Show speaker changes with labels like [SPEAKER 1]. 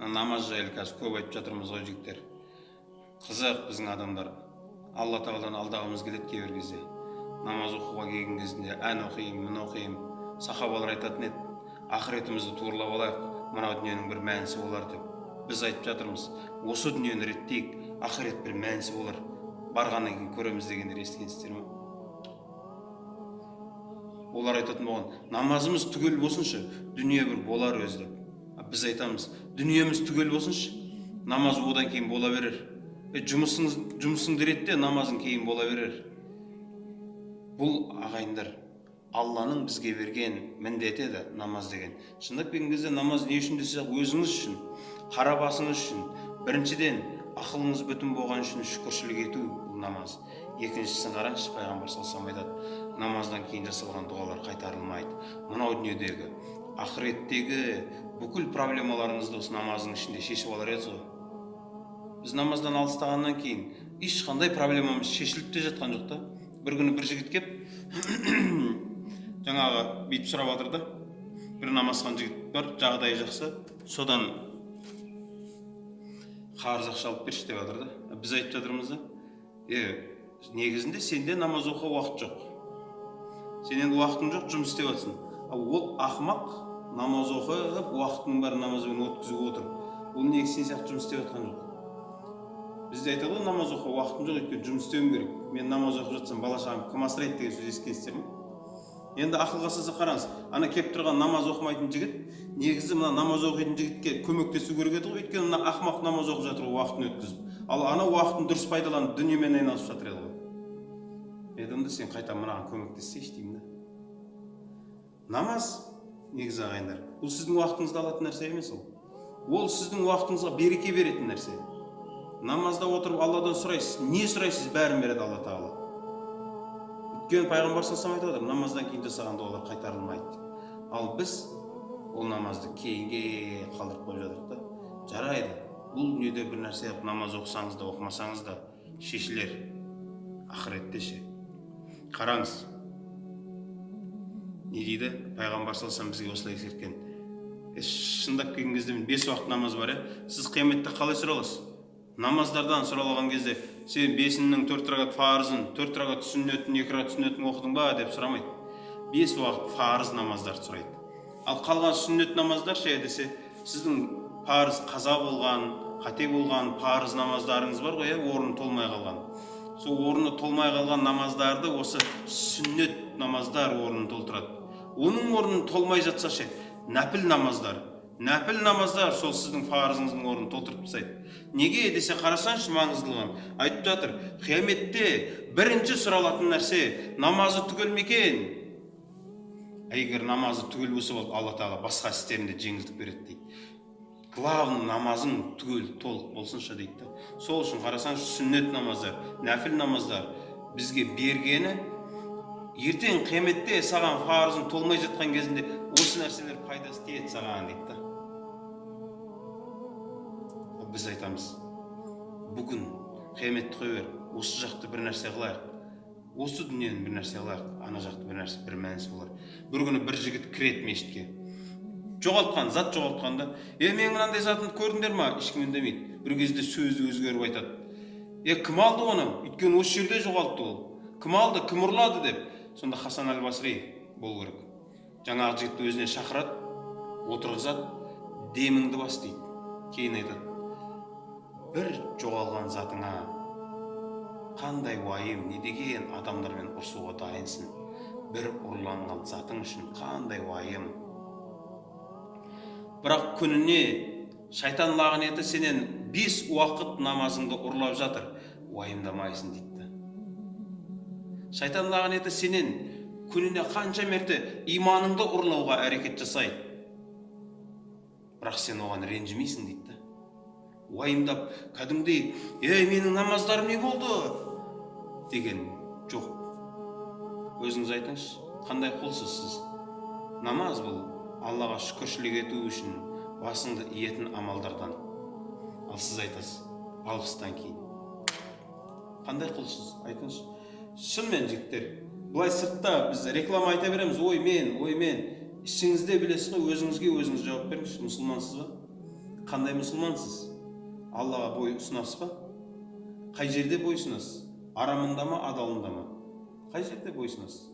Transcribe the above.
[SPEAKER 1] намаз жайлы қазір көп айтып жатырмыз ғой жігіттер. Қызық біздің адамдар. Алла тағаладан алдағымыз келеді кейбір кезде. Намаз оқуға келген кезінде ән оқимын, мін оқимын. Сахабалар айтатын еді, ақыретімізді туырлап алайық, мынау дүниенің бір мәнісі болар деп. Біз айтып жатырмыз, осы дүниені реттейік, ақырет бір мәнісі болар. Барғаннан кейін көреміз дегендер естігенсіздер ме? Олар айтатын болған, намазымыз түгел болсыншы, дүние бір болар өзі деп. Біз айтамыз, дүниеміз түгел болсыншы, намаз одан кейін бола берер. Жұмысыңды ретте, намазың кейін бола берер. Бұл ағайындар, Алланың бізге берген міндеті еді намаз деген. Шындап келген кезде намаз не үшін десек, өзіңіз үшін, қара басыңыз үшін, біріншіден ақылыңыз бүтін болған үшін шүкіршілік ету бұл намаз. Екіншісін қараңызшы, пайғамбар саллаллаху алейхи ва саллям айтады, намаздан кейін жасалған дұғалар қайтарылмайды. Мынау дүниедегі, ақыреттегі бүкіл проблемаларыңызды осы намаздың ішінде шешіп алар едіңіз ғой. Біз намаздан алыстағаннан кейін ешқандай проблемамыз шешіліп те жатқан жоқ та. Бір күні бір жігіт кеп жаңағы бүйтіп сұрап жатыр да. Бір намазхан жігіт бар, жағдайы жақсы. Содан қарыз ақша алып берші деп жатыр да. Біз айтып жатырмыз да. Негізінде сенде намаз оқуға уақыт жоқ. Сен енді уақытың жоқ, жұмыс істеп жатсың. Ол ақымақ намаз оқып, уақытының бәрін намазбен өткізіп отыр. Ол неге сен сияқты жұмыс істеп жатқан жоқ. Бізде айтады ғой, намаз оқуға уақытым жоқ, өйткені жұмыс істеуім керек. Мен намаз оқып жатсам, бала-шағам кім асырайды деген сөз естігенсіздер ме? Енді ақылға салса қараңыз, ана кеп тұрған намаз оқымайтын жігіт, негізі мына намаз оқитын жігітке көмектесу керек еді ғой, өйткені мына ақымақ намаз оқып жатыр ғой, уақытын өткізіп. Ал ана уақытын дұрыс пайдаланып, дүниемен айналысып жатыр еді ғой. Енді сен қайта мынаған көмектессейші деймін да. Намаз, негізі ағайындар, бұл сіздің уақытыңызды алатын нәрсе емес ол. Ол сіздің уақытыңызға береке беретін нәрсе. Намазда отырып Алладан сұрайсыз, не сұрайсыз, бәрін береді Алла тағала. Өйткені пайғамбар саллаллаху алейхи ва саллям намаздан кейін жасаған дұғалар қайтарылмайды. Ал біз ол намазды кейінге қалдырып қойып жатырмыз да. Жарайды, бұл дүниеде бір нәрсе намаз оқысаңыз да, оқымасаңыз да шешілер. Ақыретте ше. Қараңыз. Не дейді? Пайғамбар саллаллаху алейхи ва саллям бізге осылай ескерткен. Шындап келген кезде 5 уақыт намаз бар, сіз қияметте қалай сұраласыз? Намаздардан сұралған кезде сен 5-інің 4 ракат фарызын, 4 ракат сүннетін, 2 ракат сүннетін оқыдың ба деп сұрамайды. 5 уақыт фарыз намаздар сұрайды. Ал қалған сүннет намаздар ше десе, сіздің парыз қаза болған, қате болған парыз намаздарыңыз бар ғой, орны толмай қалған. Сол орны толмай қалған намаздарды осы сүннет намаздар орнын толтырады. Оның орнын толмай жатса ше, нәпіл намаздар сол сіздің парызыңыздың орнын толтырып тастайды. Неге десе қарасаңшы маңыздылығын айтып жатыр. Қияметте бірінші сұралатын нәрсе намазы түгел ме екен? Егер намазы түгел болса, Алла тағала басқа істерінде жеңілдік береді дейді. Главный намазың түгел толық болсыншы дейді. Сол үшін қарасаңшы сүннет намаздар, нәпіл намаздар бізге бергені ертең қияметте саған парызың толмай жатқан кезінде осы нәрселер пайдасы тиеді саған дейді. Біз айтамыз, бүгін қияметті қоя бер, осы жақты бір нәрсе қылайық, осы дүниені бір нәрсе қылайық, ана жақты бір нәрсе, бір мәнісі болар. Бір күні бір жігіт кіреді мешітке. Зат жоғалтқанда, мен мынандай затымды көрдіңдер ма? Ешкім үндемейді. Бір кезде сөзді өзгеріп айтады. Кім алды оны? Өйткені осы жерде жоғалтты ол. Кім алды, кім ұрлады деп. Сонда Хасан әл-Басри болу керек. Жаңағы жігітті өзіне шақырады, отырғызады, деміңді бас дейді. Кейін айтады, бір жоғалған затыңа қандай уайым, не деген адамдармен ұрсуға дайынсың. Бір ұрланған затың үшін қандай уайым. Бірақ күніне шайтан лағынеті сенен 5 уақыт намазыңды ұрлап жатыр, уайымдамайсың дейді. Шайтан лағынеті сенен күніне қанша мәрте иманыңды ұрлауға әрекет жасайды. Бірақ сен оған ренжімейсің дейді. Уайымдап, кәдімгідей, менің намаздарым не болды? Деген жоқ. Өзіңіз айтыңыз, қандай құлсыз сіз? Намаз бұл Аллаға шүкіршілік ету үшін басыңды иетін амалдардан. Ал сіз айтасыз, 60-тан кейін. Қандай құлсыз? Айтыңыз. Шынымен жігіттер, бұлай сыртта біз реклама айта береміз, ой мен. Ішіңізде білесіз ғой, өзіңізге өзіңіз жауап беріңіз, мұсылмансыз ба? қандай мұсылмансыз? Аллаға бой ұсынасыз ба? Қай жерде бой ұсынасыз? Арамында ма, адалында ма? Қай жерде бой ұсынасыз?